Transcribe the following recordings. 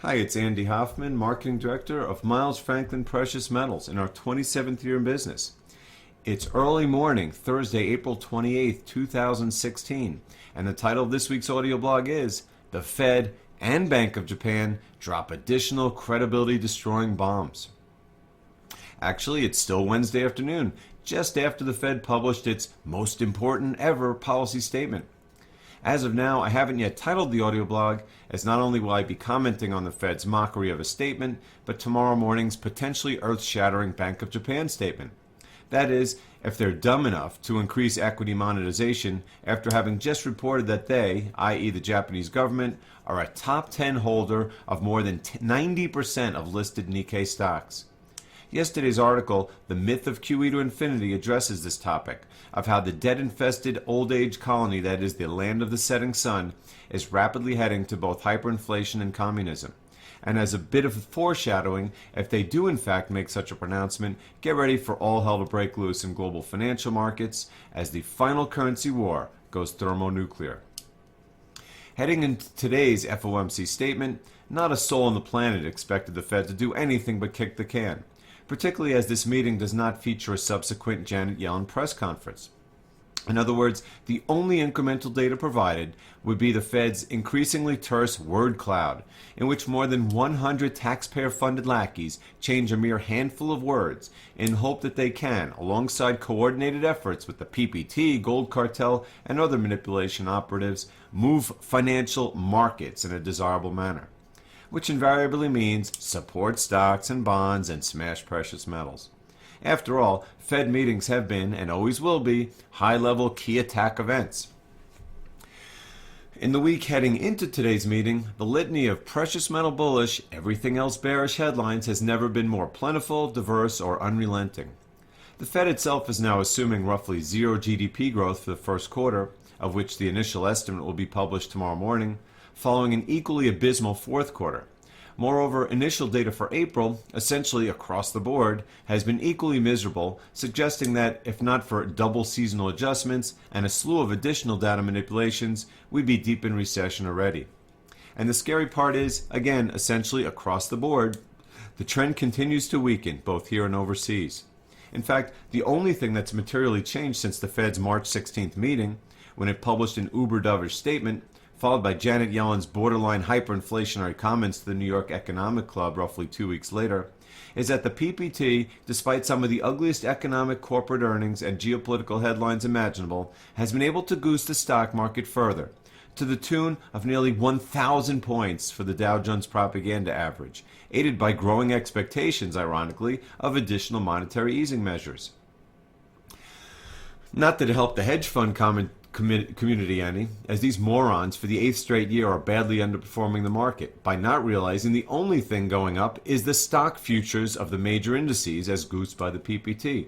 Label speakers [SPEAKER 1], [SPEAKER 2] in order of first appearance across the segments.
[SPEAKER 1] Hi, it's Andy Hoffman, Marketing Director of Miles Franklin Precious Metals in our 27th year in business. It's early morning, Thursday, April 28th, 2016, and the title of this week's audio blog is The Fed and Bank of Japan Drop Additional Credibility Destroying Bombs. Actually, it's still Wednesday afternoon, just after the Fed published its most important ever policy statement. As of now, I haven't yet titled the audio blog, as not only will I be commenting on the Fed's mockery of a statement, but tomorrow morning's potentially earth-shattering Bank of Japan statement. That is, if they're dumb enough to increase equity monetization after having just reported that they, i.e. the Japanese government, are a top 10 holder of more than 90% of listed Nikkei stocks. Yesterday's article, The Myth of QE to Infinity, addresses this topic of how the debt-infested old-age colony that is the land of the setting sun is rapidly heading to both hyperinflation and communism. And as a bit of foreshadowing, if they do in fact make such a pronouncement, get ready for all hell to break loose in global financial markets as the final currency war goes thermonuclear. Heading into today's FOMC statement, not a soul on the planet expected the Fed to do anything but kick the can, particularly as this meeting does not feature a subsequent Janet Yellen press conference. In other words, the only incremental data provided would be the Fed's increasingly terse word cloud, in which more than 100 taxpayer-funded lackeys change a mere handful of words in hope that they can, alongside coordinated efforts with the PPT, gold cartel, and other manipulation operatives, move financial markets in a desirable manner, which invariably means support stocks and bonds and smash precious metals. After all, Fed meetings have been, and always will be, high-level key attack events. In the week heading into today's meeting, the litany of precious metal bullish, everything else bearish headlines has never been more plentiful, diverse, or unrelenting. The Fed itself is now assuming roughly zero GDP growth for the first quarter, of which the initial estimate will be published tomorrow morning, following an equally abysmal fourth quarter. Moreover, initial data for April, essentially across the board, has been equally miserable, suggesting that if not for double seasonal adjustments and a slew of additional data manipulations, we'd be deep in recession already. And the scary part is, again, essentially across the board, the trend continues to weaken, both here and overseas. In fact, the only thing that's materially changed since the Fed's March 16th meeting, when it published an uber-dovish statement, followed by Janet Yellen's borderline hyperinflationary comments to the New York Economic Club roughly 2 weeks later, is that the PPT, despite some of the ugliest economic corporate earnings and geopolitical headlines imaginable, has been able to goose the stock market further, to the tune of nearly 1,000 points for the Dow Jones propaganda average, aided by growing expectations, ironically, of additional monetary easing measures. Not that it helped the hedge fund community any, as these morons for the 8th straight year are badly underperforming the market by not realizing the only thing going up is the stock futures of the major indices as goosed by the PPT.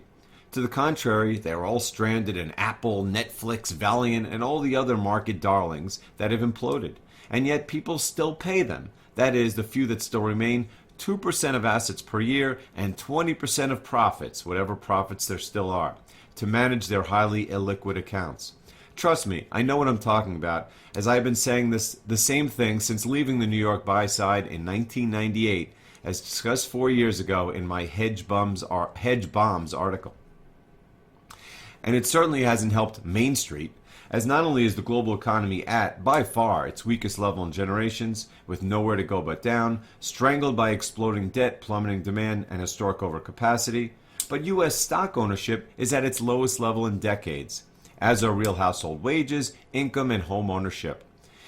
[SPEAKER 1] To the contrary, they are all stranded in Apple, Netflix, Valiant, and all the other market darlings that have imploded, and yet people still pay them, that is, the few that still remain, 2% of assets per year and 20% of profits, whatever profits there still are, to manage their highly illiquid accounts. Trust me, I know what I'm talking about, as I've been saying the same thing since leaving the New York buy side in 1998, as discussed 4 years ago in my Hedge Bombs article. And it certainly hasn't helped Main Street, as not only is the global economy at, by far, its weakest level in generations, with nowhere to go but down, strangled by exploding debt, plummeting demand, and historic overcapacity, but U.S. stock ownership is at its lowest level in decades, as are real household wages, income, and home ownership.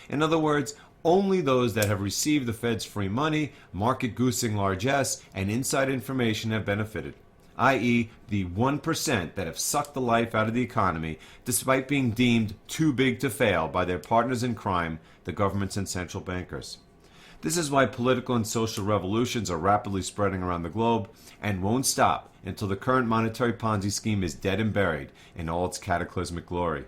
[SPEAKER 1] In other words, only those that have received the Fed's free money, market goosing largesse, and inside information have benefited, i.e. the 1% that have sucked the life out of the economy despite being deemed too big to fail by their partners in crime, the governments and central bankers. This is why political and social revolutions are rapidly spreading around the globe and won't stop until the current monetary Ponzi scheme is dead and buried in all its cataclysmic glory.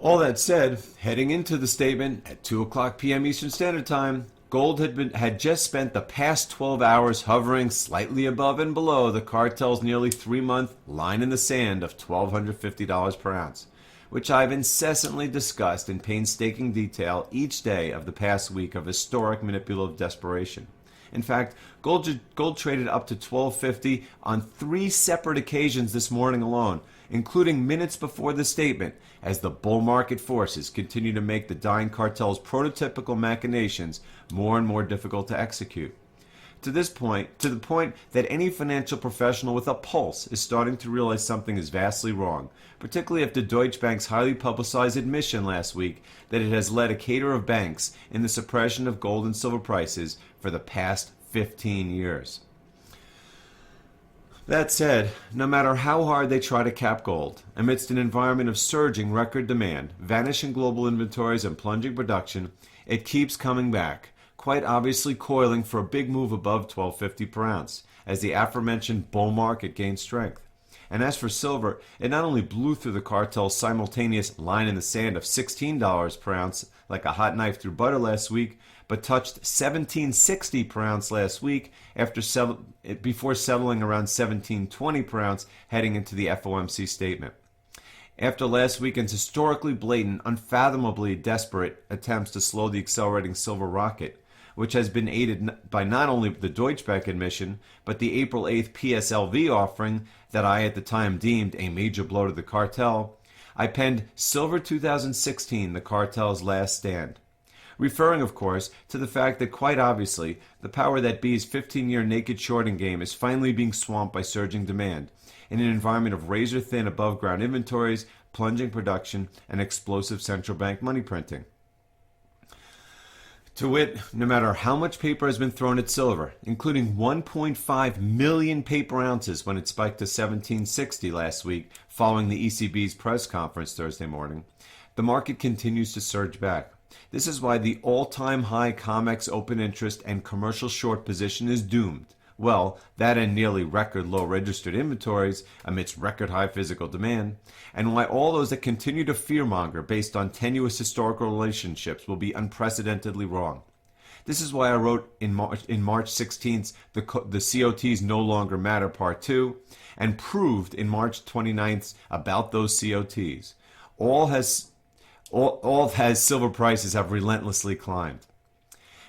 [SPEAKER 1] All that said, heading into the statement at 2 o'clock p.m. Eastern Standard Time, gold had just spent the past 12 hours hovering slightly above and below the cartel's nearly 3-month line in the sand of $1,250 per ounce, which I've incessantly discussed in painstaking detail each day of the past week of historic manipulative desperation. In fact, gold traded up to $12.50 on 3 separate occasions this morning alone, including minutes before the statement, as the bull market forces continue to make the dying cartel's prototypical machinations more and more difficult to execute. To the point that any financial professional with a pulse is starting to realize something is vastly wrong, particularly after Deutsche Bank's highly publicized admission last week that it has led a cater of banks in the suppression of gold and silver prices for the past 15 years. That said, no matter how hard they try to cap gold, amidst an environment of surging record demand, vanishing global inventories, and plunging production, it keeps coming back, quite obviously coiling for a big move above $12.50 per ounce, as the aforementioned bull market gains strength. And as for silver, it not only blew through the cartel's simultaneous line in the sand of $16 per ounce like a hot knife through butter last week, but touched $17.60 per ounce last week before settling around $17.20 per ounce heading into the FOMC statement. After last weekend's historically blatant, unfathomably desperate attempts to slow the accelerating silver rocket, which has been aided by not only the Deutsche Bank admission, but the April 8th PSLV offering that I at the time deemed a major blow to the cartel, I penned Silver 2016, the cartel's last stand. Referring, of course, to the fact that quite obviously the power that be's 15-year naked shorting game is finally being swamped by surging demand in an environment of razor-thin above-ground inventories, plunging production, and explosive central bank money printing. To wit, no matter how much paper has been thrown at silver, including 1.5 million paper ounces when it spiked to $17.60 last week following the ECB's press conference Thursday morning, the market continues to surge back. This is why the all-time high COMEX open interest and commercial short position is doomed. Well, that and nearly record low registered inventories amidst record high physical demand, and why all those that continue to fearmonger based on tenuous historical relationships will be unprecedentedly wrong. This is why I wrote in March 16th the COTs no longer matter part 2, and proved in March 29th about those COTs. All as silver prices have relentlessly climbed.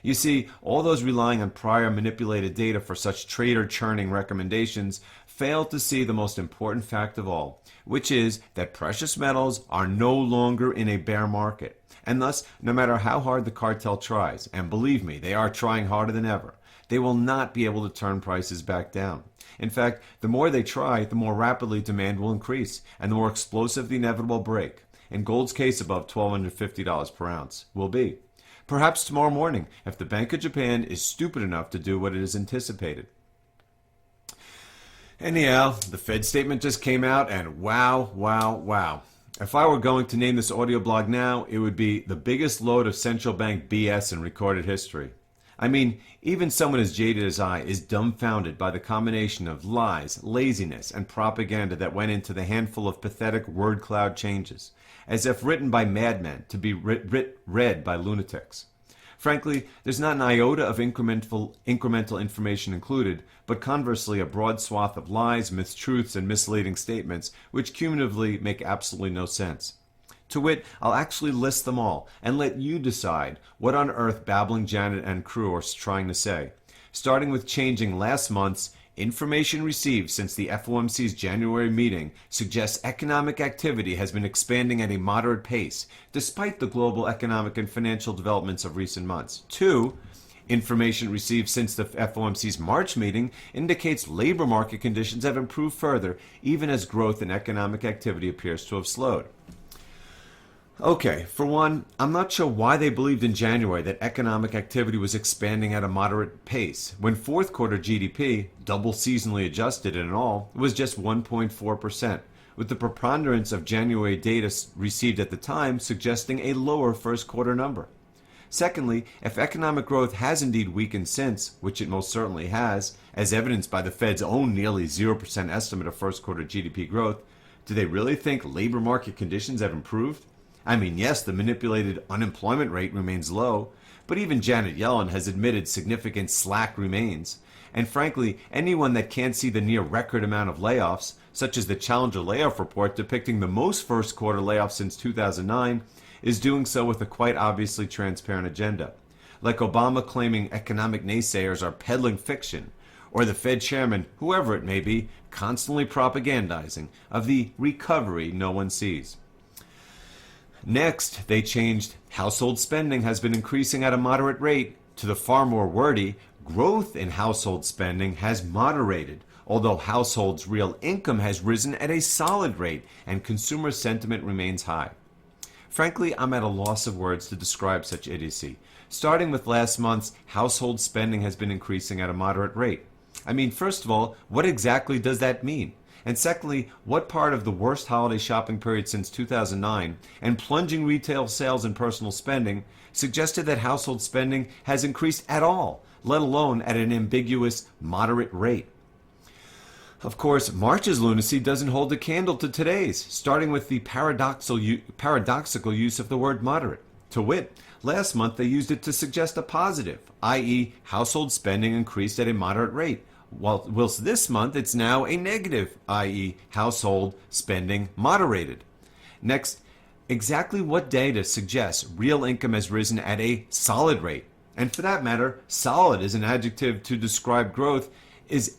[SPEAKER 1] You see, all those relying on prior manipulated data for such trader-churning recommendations fail to see the most important fact of all, which is that precious metals are no longer in a bear market. And thus, no matter how hard the cartel tries, and believe me, they are trying harder than ever, they will not be able to turn prices back down. In fact, the more they try, the more rapidly demand will increase, and the more explosive the inevitable break, in gold's case above $1,250 per ounce, will be. Perhaps tomorrow morning, if the Bank of Japan is stupid enough to do what it is anticipated. Anyhow, the Fed statement just came out, and wow. If I were going to name this audio blog now, it would be the biggest load of central bank BS in recorded history. I mean, even someone as jaded as I is dumbfounded by the combination of lies, laziness, and propaganda that went into the handful of pathetic word cloud changes, as if written by madmen to be read by lunatics. Frankly, there's not an iota of incremental information included, but conversely a broad swath of lies, mistruths, and misleading statements which cumulatively make absolutely no sense. To wit, I'll actually list them all and let you decide what on earth Babbling Janet and crew are trying to say, starting with changing last month's information received since the FOMC's January meeting suggests economic activity has been expanding at a moderate pace, despite the global economic and financial developments of recent months. 2. Information received since the FOMC's March meeting indicates labor market conditions have improved further, even as growth in economic activity appears to have slowed. Okay, for one, I'm not sure why they believed in January that economic activity was expanding at a moderate pace, when fourth quarter GDP, double seasonally adjusted and all, was just 1.4%, with the preponderance of January data received at the time suggesting a lower first quarter number. Secondly, if economic growth has indeed weakened since, which it most certainly has, as evidenced by the Fed's own nearly 0% estimate of first quarter GDP growth, do they really think labor market conditions have improved? I mean, yes, the manipulated unemployment rate remains low, but even Janet Yellen has admitted significant slack remains. And frankly, anyone that can't see the near record amount of layoffs, such as the Challenger layoff report depicting the most first quarter layoffs since 2009, is doing so with a quite obviously transparent agenda. Like Obama claiming economic naysayers are peddling fiction, or the Fed chairman, whoever it may be, constantly propagandizing of the recovery no one sees. Next, they changed household spending has been increasing at a moderate rate to the far more wordy growth in household spending has moderated, although households' real income has risen at a solid rate and consumer sentiment remains high. Frankly, I'm at a loss of words to describe such idiocy. Starting with last month's household spending has been increasing at a moderate rate. I mean, first of all, what exactly does that mean? And secondly, what part of the worst holiday shopping period since 2009 and plunging retail sales and personal spending suggested that household spending has increased at all, let alone at an ambiguous, moderate rate? Of course, March's lunacy doesn't hold a candle to today's, starting with the paradoxical use of the word moderate. To wit, last month they used it to suggest a positive, i.e., household spending increased at a moderate rate, whilst this month it's now a negative, i.e., household spending moderated. Next, exactly what data suggests real income has risen at a solid rate? And for that matter, solid as an adjective to describe growth is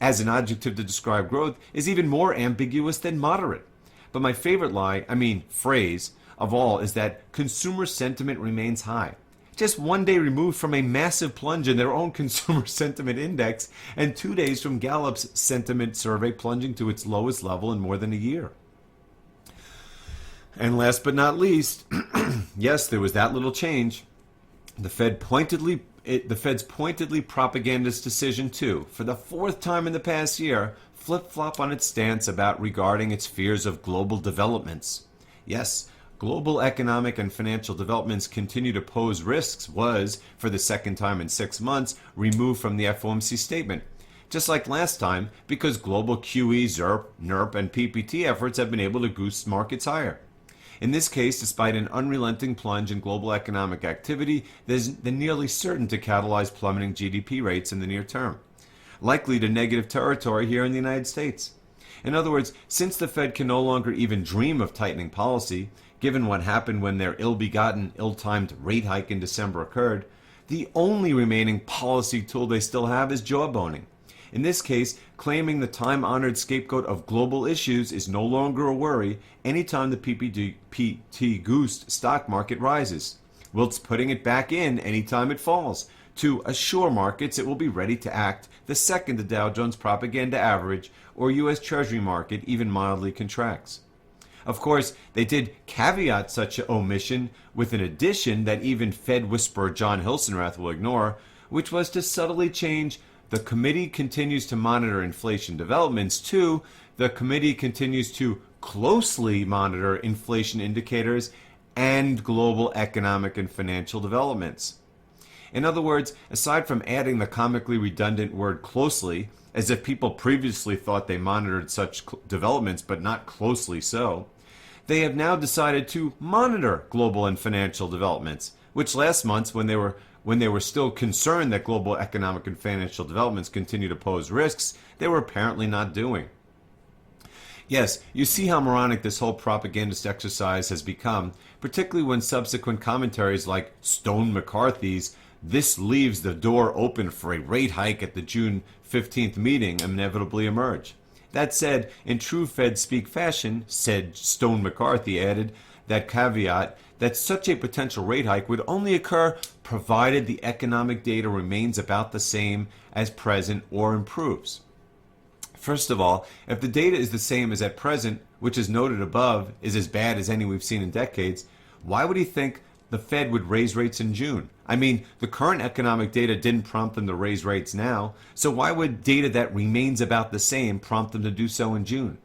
[SPEAKER 1] even more ambiguous than moderate. But my favorite phrase of all is that consumer sentiment remains high. Just one day removed from a massive plunge in their own consumer sentiment index and 2 days from Gallup's sentiment survey plunging to its lowest level in more than a year. And last but not least, yes, there was that little change. The Fed's pointedly propagandist decision to, for the fourth time in the past year, flip-flop on its stance regarding its fears of global developments. Yes, global economic and financial developments continue to pose risks was, for the second time in 6 months, removed from the FOMC statement. Just like last time, because global QE, ZIRP, NIRP, and PPT efforts have been able to boost markets higher. In this case, despite an unrelenting plunge in global economic activity, they're nearly certain to catalyze plummeting GDP rates in the near term, likely to negative territory here in the United States. In other words, since the Fed can no longer even dream of tightening policy, given what happened when their ill-begotten, ill-timed rate hike in December occurred, the only remaining policy tool they still have is jawboning. In this case, claiming the time-honored scapegoat of global issues is no longer a worry anytime the PPT goose stock market rises, whilst putting it back in anytime it falls, to assure markets it will be ready to act the second the Dow Jones propaganda average or U.S. Treasury market even mildly contracts. Of course, they did caveat such an omission with an addition that even Fed whisperer John Hilsenrath will ignore, which was to subtly change the committee continues to monitor inflation developments to the committee continues to closely monitor inflation indicators and global economic and financial developments. In other words, aside from adding the comically redundant word closely, as if people previously thought they monitored such developments but not closely so, they have now decided to monitor global and financial developments, which last month, when they were still concerned that global economic and financial developments continue to pose risks, they were apparently not doing. Yes, you see how moronic this whole propagandist exercise has become, particularly when subsequent commentaries like Stone McCarthy's "This leaves the door open for a rate hike at the June 15th meeting" inevitably emerge. That said, in true Fed speak fashion, said Stone McCarthy added that caveat that such a potential rate hike would only occur provided the economic data remains about the same as present or improves. First of all, if the data is the same as at present, which is noted above is as bad as any we've seen in decades, why would he think the Fed would raise rates in June? I mean, the current economic data didn't prompt them to raise rates now, so why would data that remains about the same prompt them to do so in June?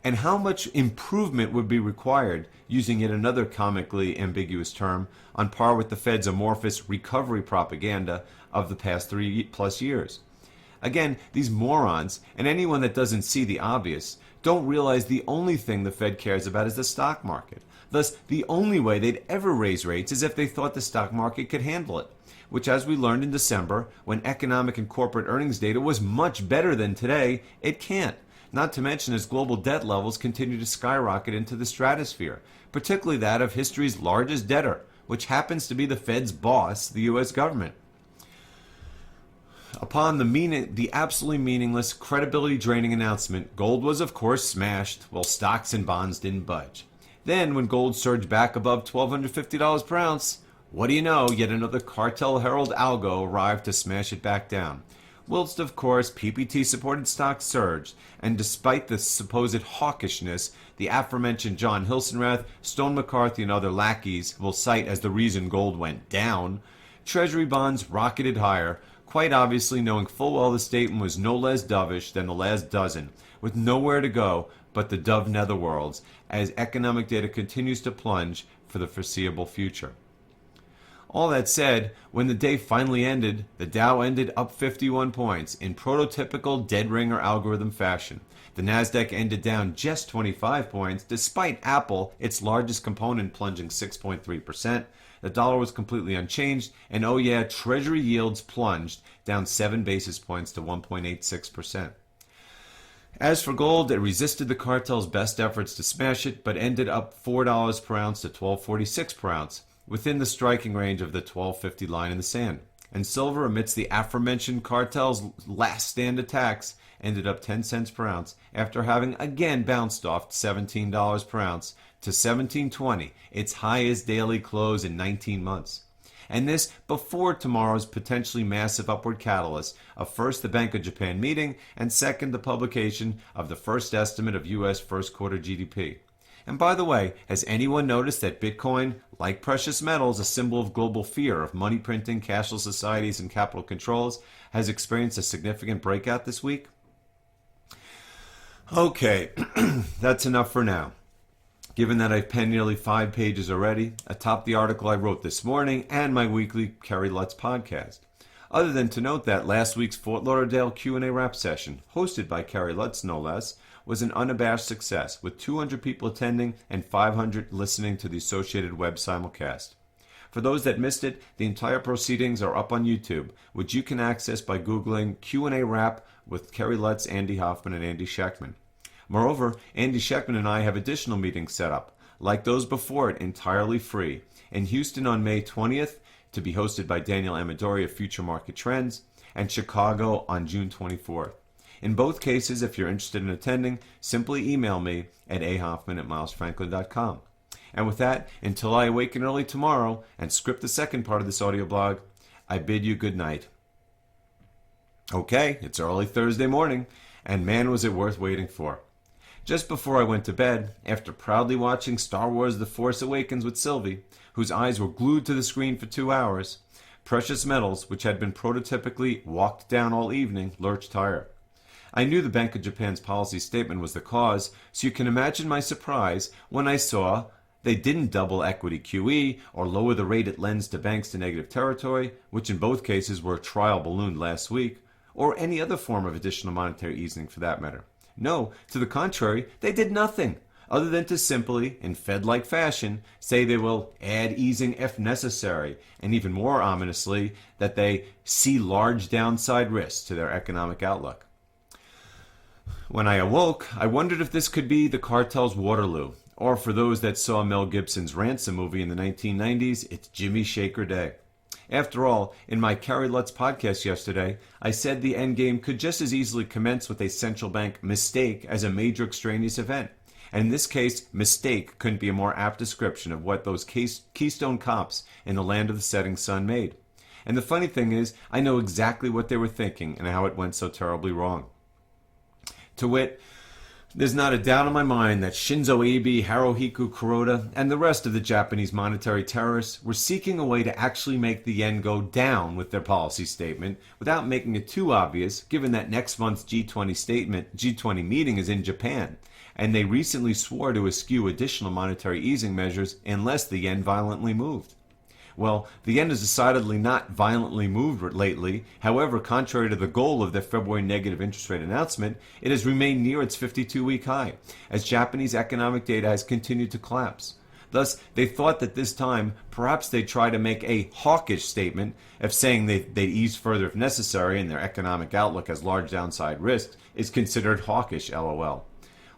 [SPEAKER 1] And how much improvement would be required, using yet another comically ambiguous term, on par with the Fed's amorphous recovery propaganda of the past 3+ years? Again, these morons, and anyone that doesn't see the obvious, don't realize the only thing the Fed cares about is the stock market. Thus, the only way they'd ever raise rates is if they thought the stock market could handle it, which, as we learned in December, when economic and corporate earnings data was much better than today, it can't. not to mention as global debt levels continue to skyrocket into the stratosphere, particularly that of history's largest debtor, which happens to be the Fed's boss, the U.S. government. Upon the absolutely meaningless, credibility-draining announcement, gold was of course smashed, while stocks and bonds didn't budge. Then, when gold surged back above $1,250 per ounce, what do you know, yet another cartel herald algo arrived to smash it back down. Whilst, of course, PPT-supported stocks surged, and despite the supposed hawkishness, the aforementioned John Hilsenrath, Stone McCarthy, and other lackeys will cite as the reason gold went down, Treasury bonds rocketed higher, quite obviously knowing full well the statement was no less dovish than the last dozen, with nowhere to go but the dove netherworlds, as economic data continues to plunge for the foreseeable future. All that said, when the day finally ended, the Dow ended up 51 points in prototypical dead ringer algorithm fashion. The Nasdaq ended down just 25 points, despite Apple, its largest component, plunging 6.3%. The dollar was completely unchanged, and oh yeah, Treasury yields plunged, down 7 basis points to 1.86%. As for gold, it resisted the cartel's best efforts to smash it, but ended up $4 per ounce to $12.46 per ounce, within the striking range of the $12.50 line in the sand. And silver, amidst the aforementioned cartel's last stand attacks, ended up 10 cents per ounce after having again bounced off $17 per ounce to $17.20, its highest daily close in 19 months. And this before tomorrow's potentially massive upward catalyst of first the Bank of Japan meeting and second the publication of the first estimate of U.S. first quarter GDP. And by the way, has anyone noticed that Bitcoin, like precious metals, a symbol of global fear of money printing, cashless societies, and capital controls, has experienced a significant breakout this week? Okay, that's enough for now. Given that I've penned nearly 5 pages already, atop the article I wrote this morning and my weekly Kerry Lutz podcast. Other than to note that last week's Fort Lauderdale Q&A rap session, hosted by Kerry Lutz no less, was an unabashed success, with 200 people attending and 500 listening to the associated web simulcast. For those that missed it, the entire proceedings are up on YouTube, which you can access by Googling Q&A rap with Kerry Lutz, Andy Hoffman, and Andy Schechtman. Moreover, Andy Schechtman and I have additional meetings set up, like those before it, entirely free, in Houston on May 20th, to be hosted by Daniel Amadori of Future Market Trends, and Chicago on June 24th. In both cases, if you're interested in attending, simply email me at ahoffman@milesfranklin.com. And with that, until I awaken early tomorrow and script the second part of this audio blog, I bid you good night. Okay, it's early Thursday morning, and man was it worth waiting for. Just before I went to bed, after proudly watching Star Wars The Force Awakens with Sylvie, whose eyes were glued to the screen for 2 hours, precious metals, which had been prototypically walked down all evening, lurched higher. I knew the Bank of Japan's policy statement was the cause, so you can imagine my surprise when I saw they didn't double equity QE or lower the rate it lends to banks to negative territory, which in both cases were trial ballooned last week, or any other form of additional monetary easing for that matter. No, to the contrary, they did nothing, other than to simply, in Fed-like fashion, say they will add easing if necessary, and even more ominously, that they see large downside risks to their economic outlook. When I awoke, I wondered if this could be the cartel's Waterloo, or for those that saw Mel Gibson's Ransom movie in the 1990s, it's Jimmy Shaker Day. After all, in my Kerry Lutz podcast yesterday, I said the endgame could just as easily commence with a central bank mistake as a major extraneous event. And in this case, mistake couldn't be a more apt description of what those keystone cops in the land of the setting sun made. And the funny thing is, I know exactly what they were thinking and how it went so terribly wrong. To wit, there's not a doubt in my mind that Shinzo Abe, Haruhiko Kuroda, and the rest of the Japanese monetary terrorists were seeking a way to actually make the yen go down with their policy statement without making it too obvious, given that next month's G20 meeting is in Japan, and they recently swore to eschew additional monetary easing measures unless the yen violently moved. Well, the yen has decidedly not violently moved lately. However, contrary to the goal of their February negative interest rate announcement, it has remained near its 52-week high, as Japanese economic data has continued to collapse. Thus, they thought that this time perhaps they'd try to make a hawkish statement of saying they'd ease further if necessary and their economic outlook has large downside risks is considered hawkish, lol.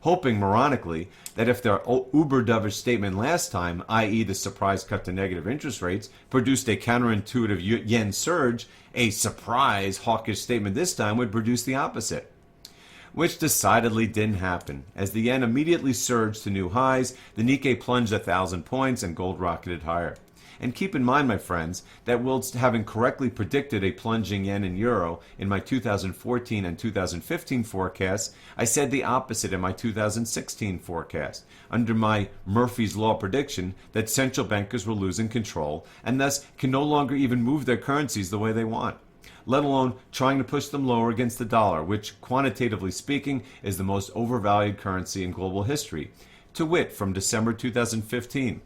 [SPEAKER 1] Hoping, moronically, that if their uber dovish statement last time, i.e. the surprise cut to negative interest rates, produced a counterintuitive yen surge, a surprise hawkish statement this time would produce the opposite. Which decidedly didn't happen. As the yen immediately surged to new highs, the Nikkei plunged 1,000 points and gold rocketed higher. And keep in mind, my friends, that whilst having correctly predicted a plunging yen and euro in my 2014 and 2015 forecasts, I said the opposite in my 2016 forecast, under my Murphy's Law prediction that central bankers were losing control and thus can no longer even move their currencies the way they want, let alone trying to push them lower against the dollar, which, quantitatively speaking, is the most overvalued currency in global history, to wit, from December 2015.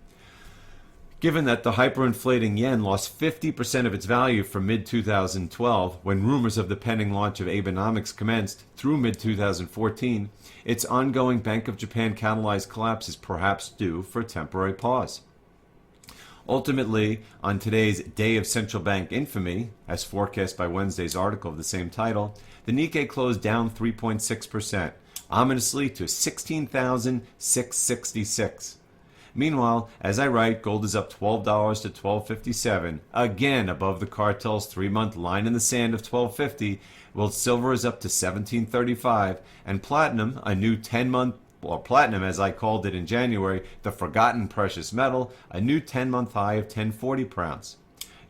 [SPEAKER 1] Given that the hyperinflating yen lost 50% of its value from mid-2012, when rumors of the pending launch of Abenomics commenced, through mid-2014, its ongoing Bank of Japan catalyzed collapse is perhaps due for a temporary pause. Ultimately, on today's Day of Central Bank Infamy, as forecast by Wednesday's article of the same title, the Nikkei closed down 3.6%, ominously to 16,666. Meanwhile, as I write, gold is up $12 to $12.57, again above the cartel's 3-month line in the sand of $12.50, while silver is up to $17.35, and platinum, a new 10-month, or platinum as I called it in January, the forgotten precious metal, a new 10-month high of $10.40 per ounce.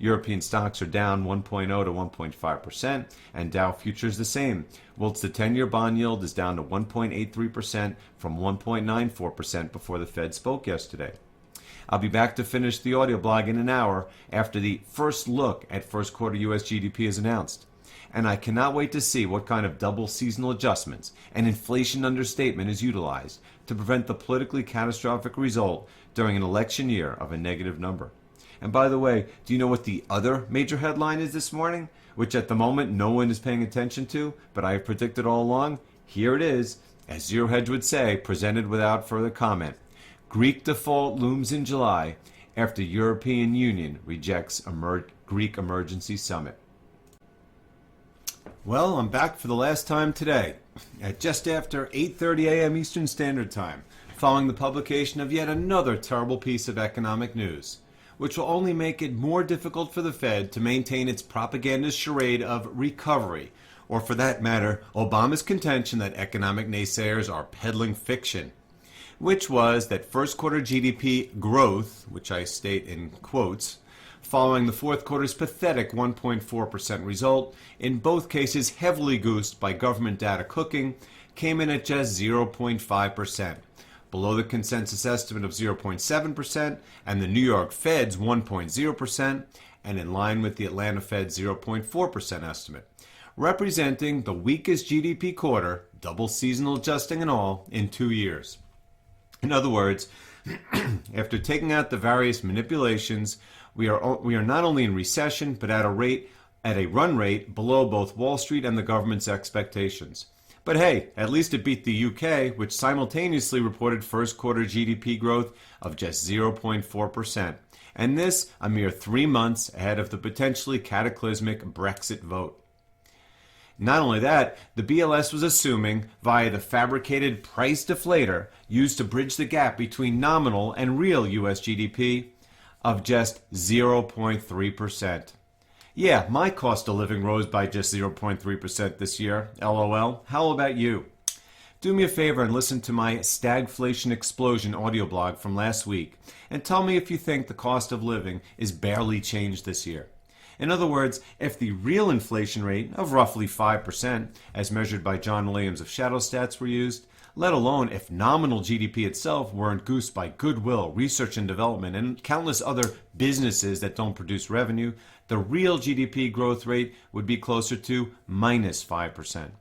[SPEAKER 1] European stocks are down 1.0 to 1.5%, and Dow futures the same, whilst the 10-year bond yield is down to 1.83% from 1.94% before the Fed spoke yesterday. I'll be back to finish the audio blog in an hour after the first look at first quarter U.S. GDP is announced. And I cannot wait to see what kind of double seasonal adjustments and inflation understatement is utilized to prevent the politically catastrophic result during an election year of a negative number. And by the way, do you know what the other major headline is this morning, which at the moment no one is paying attention to, but I have predicted all along? Here it is, as Zero Hedge would say, presented without further comment. Greek default looms in July after European Union rejects Greek emergency summit. Well, I'm back for the last time today, at just after 8:30 a.m. Eastern Standard Time, following the publication of yet another terrible piece of economic news, which will only make it more difficult for the Fed to maintain its propaganda charade of recovery, or for that matter, Obama's contention that economic naysayers are peddling fiction, which was that first quarter GDP growth, which I state in quotes, following the fourth quarter's pathetic 1.4% result, in both cases heavily goosed by government data cooking, came in at just 0.5%. Below the consensus estimate of 0.7% and the New York Fed's 1.0%, and in line with the Atlanta Fed's 0.4% estimate, representing the weakest GDP quarter, double seasonal adjusting and all, in 2 years. In other words, after taking out the various manipulations, we are not only in recession, but at a run rate below both Wall Street and the government's expectations. But hey, at least it beat the UK, which simultaneously reported first quarter GDP growth of just 0.4%, and this a mere 3 months ahead of the potentially cataclysmic Brexit vote. Not only that, the BLS was assuming, via the fabricated price deflator used to bridge the gap between nominal and real US GDP, of just 0.3%. Yeah, my cost of living rose by just 0.3% this year, LOL. How about you? Do me a favor and listen to my Stagflation Explosion audio blog from last week and tell me if you think the cost of living is barely changed this year. In other words, if the real inflation rate of roughly 5%, as measured by John Williams of Shadow Stats, were used, let alone if nominal GDP itself weren't goosed by goodwill, research and development, and countless other businesses that don't produce revenue, the real GDP growth rate would be closer to minus 5%.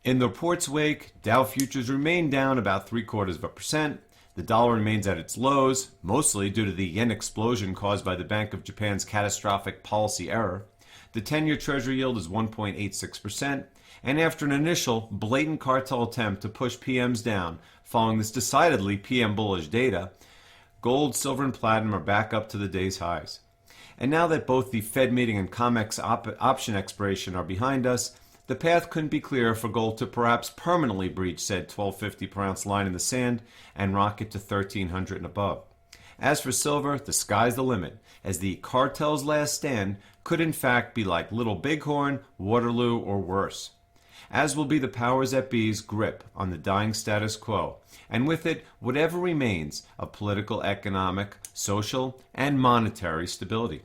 [SPEAKER 1] In the report's wake, Dow futures remain down about 0.75%. The dollar remains at its lows, mostly due to the yen explosion caused by the Bank of Japan's catastrophic policy error. The 10-year Treasury yield is 1.86%. And after an initial blatant cartel attempt to push PMs down following this decidedly PM bullish data, Gold, silver, and platinum are back up to the day's highs. And now that both the Fed meeting and COMEX option expiration are behind us, the path couldn't be clearer for gold to perhaps permanently breach said $12.50 per ounce line in the sand and rocket to $1,300 and above. As for silver, the sky's the limit, as the cartel's last stand could in fact be like Little Bighorn, Waterloo, or worse. As will be the powers that be's grip on the dying status quo, and with it, whatever remains of political, economic, social, and monetary stability.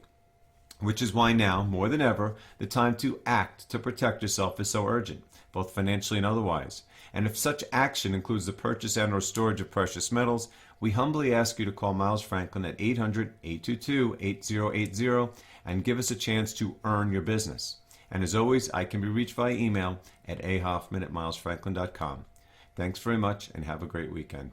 [SPEAKER 1] Which is why now, more than ever, the time to act to protect yourself is so urgent, both financially and otherwise. And if such action includes the purchase and or storage of precious metals, we humbly ask you to call Miles Franklin at 800-822-8080 and give us a chance to earn your business. And as always, I can be reached via email at ahoffman@milesfranklin.com. Thanks very much and have a great weekend.